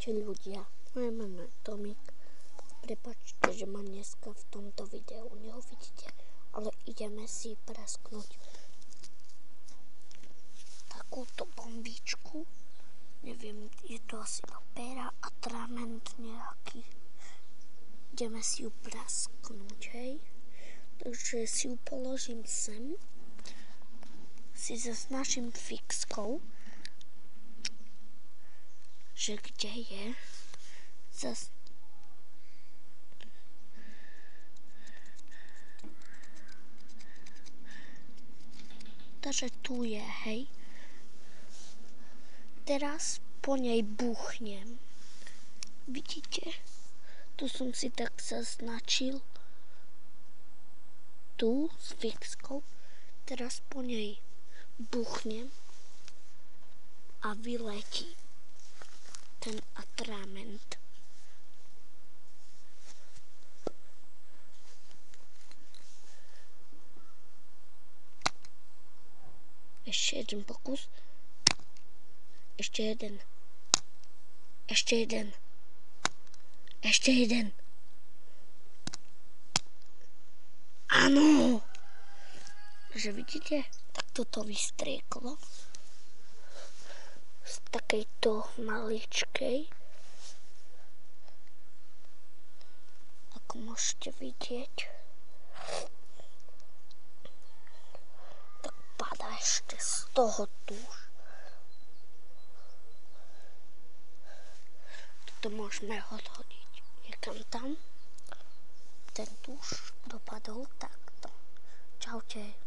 Čaute ľudia, moje meno je Tomík. Prepáčte, že ma dneska v tomto videu neuvidíte, ale ideme si prasknúť takúto bombičku. Neviem, je to asi do péra atrament nejaký. Ideme si ju prasknúť, hej. Takže si ju položím sem. Si zaznačím fixkou, že kde je. Takže tu je, hej. Teraz po nej buchnem. Vidíte? Tu som si tak zaznačil. Tu s fixkou. Teraz po nej buchnem a vyletí ten atrament. Ešte jeden pokus. Ešte jeden. Ešte jeden. Ešte jeden. Áno! Že vidíte? Tak toto vystrieklo. Z takejto maličkej. Ako môžete vidieť. Tak padá ešte z toho tuž. Toto môžeme odhodiť niekam tam. Ten tuž dopadol takto. Čaute.